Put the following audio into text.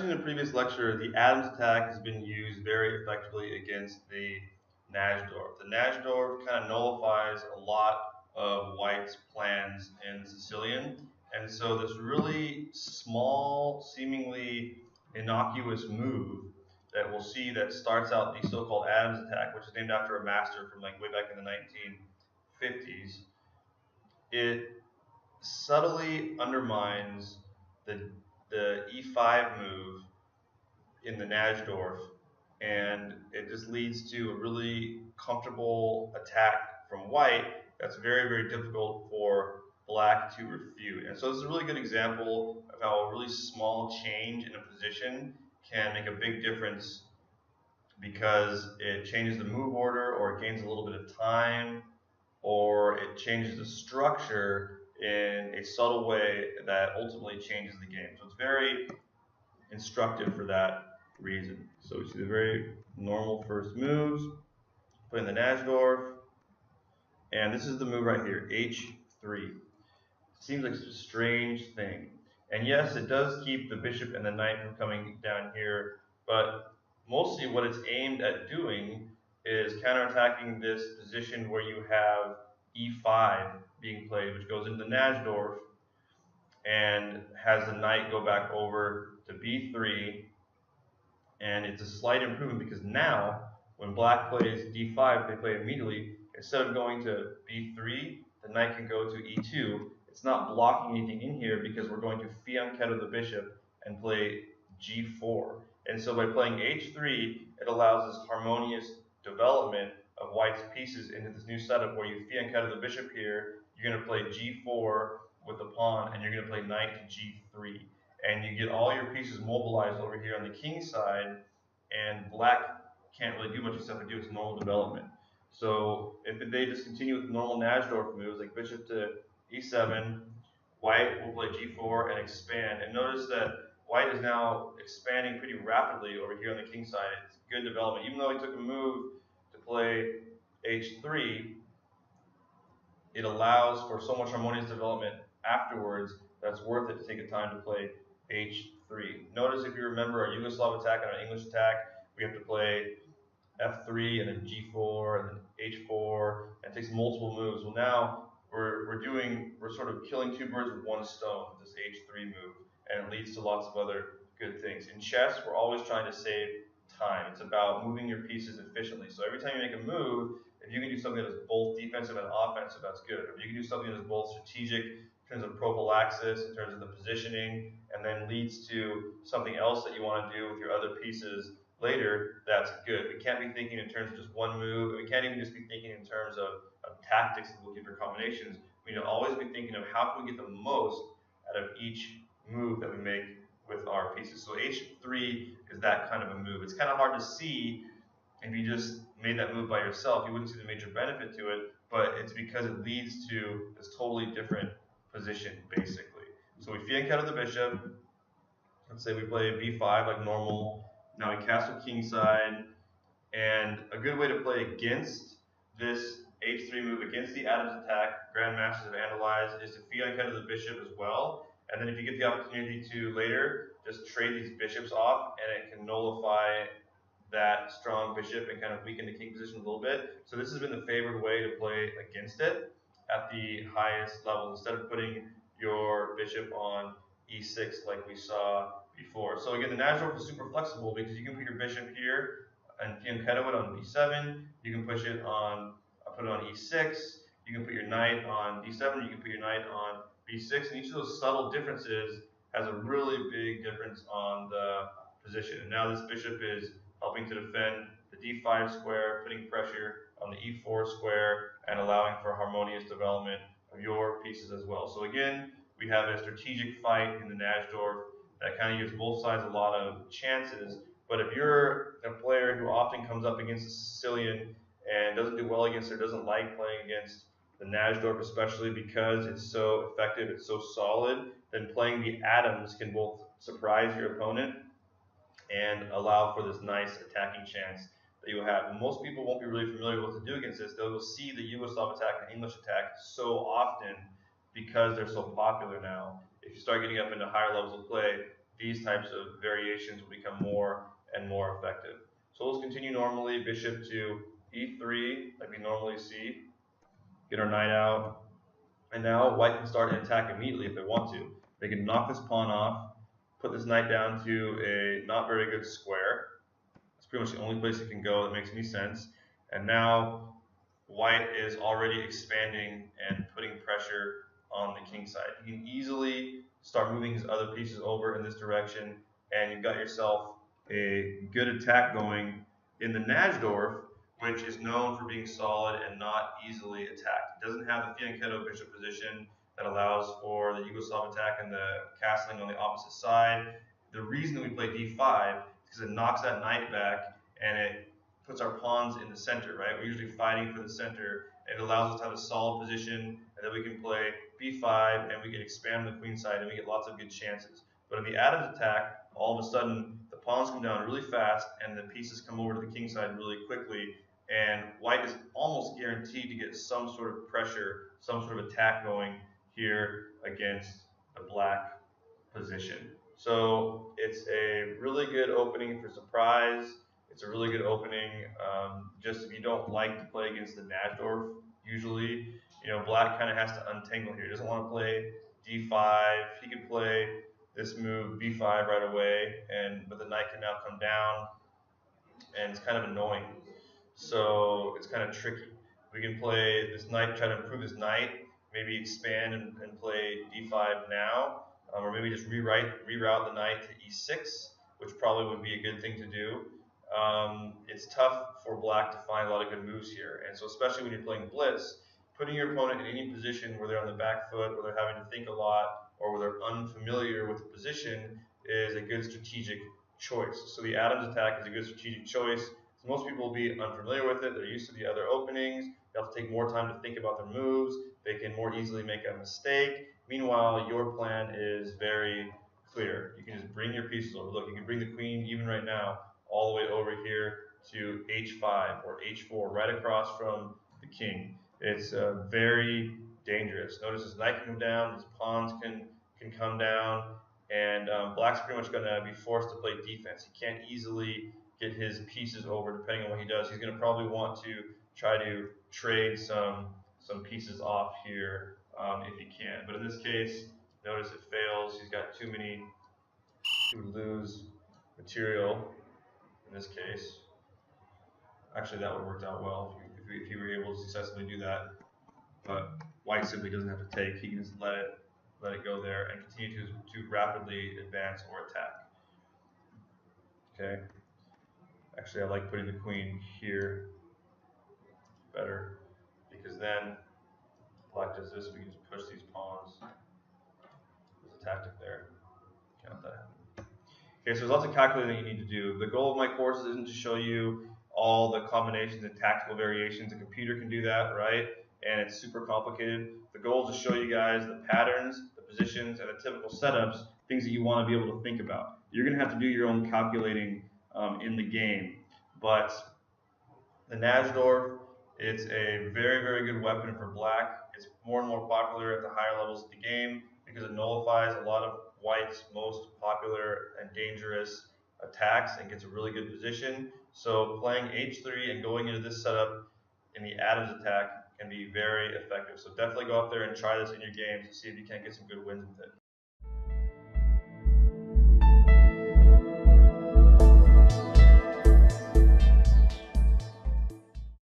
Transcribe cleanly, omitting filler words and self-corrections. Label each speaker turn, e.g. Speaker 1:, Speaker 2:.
Speaker 1: mentioned in a previous lecture, the Adams attack has been used very effectively against the Najdorf. The Najdorf kind of nullifies a lot of White's plans in Sicilian, and so this really small, seemingly innocuous move that we'll see that starts out the so-called Adams attack, which is named after a master from like way back in the 1950s, it subtly undermines the e5 move in the Najdorf, and it just leads to a really comfortable attack from White that's very, very difficult for Black to refute. And so this is a really good example of how a really small change in a position can make a big difference because it changes the move order, or it gains a little bit of time, or it changes the structure in a subtle way that ultimately changes the game. So it's very instructive for that reason. So we see the very normal first moves, putting the Najdorf, and this is the move right here, h3. Seems like a strange thing. And yes, it does keep the bishop and the knight from coming down here, but mostly what it's aimed at doing is counterattacking this position where you have e5 being played, which goes into Najdorf and has the knight go back over to b3. And it's a slight improvement because now when Black plays d5, they play immediately. Instead of going to b3, the knight can go to e2. It's not blocking anything in here because we're going to fianchetto the bishop and play g4. And so by playing h3, it allows this harmonious development of White's pieces into this new setup where you fianchetto the bishop here, you're going to play g4 with the pawn, and you're going to play knight to g3. And you get all your pieces mobilized over here on the king side, and Black can't really do much except for do its normal development. So if they just continue with normal Najdorf moves like bishop to e7, White will play g4 and expand. And notice that White is now expanding pretty rapidly over here on the king side. It's good development. Even though he took a move to play h3, it allows for so much harmonious development afterwards that's worth it to take the time to play h3. Notice if you remember our Yugoslav attack and our English attack, we have to play f3 and then g4 and then h4, and it takes multiple moves. Well, now we're sort of killing two birds with one stone with this h3 move, and it leads to lots of other good things. In chess, we're always trying to save time. It's about moving your pieces efficiently. So every time you make a move, if you can do something that's both defensive and offensive, that's good. If you can do something that's both strategic in terms of prophylaxis, in terms of the positioning, and then leads to something else that you want to do with your other pieces later, that's good. We can't be thinking in terms of just one move. We can't even just be thinking in terms of tactics and looking for combinations. We need to always be thinking of how can we get the most out of each move that we make with our pieces. So h3 is that kind of a move. It's kind of hard to see if you just made that move by yourself. You wouldn't see the major benefit to it, but it's because it leads to this totally different position, basically. So we fianchetto the bishop. Let's say we play b5 like normal. Now we castle kingside, and a good way to play against this h3 move, against the Adams attack, grandmasters have analyzed, is to fianchetto the bishop as well. And then if you get the opportunity to later, just trade these bishops off, and it can nullify that strong bishop and kind of weaken the king position a little bit. So this has been the favored way to play against it at the highest level, instead of putting your bishop on e6 like we saw before. So again, the Najdorf is super flexible because you can put your bishop here and fianchetto it on b7. You can push it on, put it on e6. You can put your knight on d7. You can put your knight on b6. And each of those subtle differences has a really big difference on the position. And now this bishop is helping to defend the d5 square, putting pressure on the e4 square, and allowing for harmonious development of your pieces as well. So again, we have a strategic fight in the Najdorf that kind of gives both sides a lot of chances. But if you're a player who often comes up against the Sicilian and doesn't do well against it, doesn't like playing against the Najdorf, especially because it's so effective, it's so solid, then playing the Adams can both surprise your opponent and allow for this nice attacking chance that you'll have. And most people won't be really familiar with what to do against this. They will see the Yugoslav attack and English attack so often because they're so popular now. If you start getting up into higher levels of play, these types of variations will become more and more effective. So let's continue normally, bishop to e3, like we normally see, get our knight out, and now white can start an attack immediately if they want to. They can knock this pawn off, put this knight down to a not very good square. It's pretty much the only place it can go that makes any sense. And now white is already expanding and putting pressure on the king side. He can easily start moving his other pieces over in this direction, and you've got yourself a good attack going in the Najdorf, which is known for being solid and not easily attacked. It doesn't have the fianchetto bishop position that allows for the Yugoslav attack and the castling on the opposite side. The reason that we play d5 is because it knocks that knight back and it puts our pawns in the center, right? We're usually fighting for the center. It allows us to have a solid position, and then we can play b5, and we can expand the queen side, and we get lots of good chances. But in the Adams attack, all of a sudden, the pawns come down really fast, and the pieces come over to the king side really quickly, and white is almost guaranteed to get some sort of pressure, some sort of attack going here against the black position. So it's a really good opening for surprise. It's a really good opening. Just if you don't like to play against the Najdorf, usually, black kind of has to untangle here. He doesn't want to play d5. He can play this move b5 right away, but the knight can now come down, and it's kind of annoying. So it's kind of tricky. We can play this knight, try to improve this knight, maybe expand and play d5 now, or maybe just reroute the knight to e6, which probably would be a good thing to do. It's tough for black to find a lot of good moves here, and so especially when you're playing blitz, putting your opponent in any position where they're on the back foot, where they're having to think a lot, or where they're unfamiliar with the position is a good strategic choice. So the Adams attack is a good strategic choice. So most people will be unfamiliar with it. They're used to the other openings. They have to take more time to think about their moves. They can more easily make a mistake. Meanwhile, your plan is very clear. You can just bring your pieces over. Look, you can bring the queen even right now all the way over here to h5 or h4, right across from the king. It's very dangerous. Notice his knight can come down, his pawns can come down, and black's pretty much going to be forced to play defense. He can't easily get his pieces over depending on what he does. He's going to probably want to try to trade some pieces off here if he can. But in this case, notice it fails. He's got too many to lose material in this case. Actually, that would have worked out well if he were able to successfully do that. But white simply doesn't have to take. He can just let it go there and continue to rapidly advance or attack. Okay. Actually, I like putting the queen here better, because then black does this. We can just push these pawns. There's a tactic there. Can't let that happen. Okay, so there's lots of calculating that you need to do. The goal of my courses isn't to show you all the combinations and tactical variations. A computer can do that, right? And it's super complicated. The goal is to show you guys the patterns, the positions, and the typical setups, things that you want to be able to think about. You're going to have to do your own calculating in the game. But the Najdorf, it's a very, very good weapon for black. It's more and more popular at the higher levels of the game because it nullifies a lot of white's most popular and dangerous attacks and gets a really good position. So playing h3 and going into this setup in the Adams attack can be very effective. So definitely go out there and try this in your games to see if you can't get some good wins with it.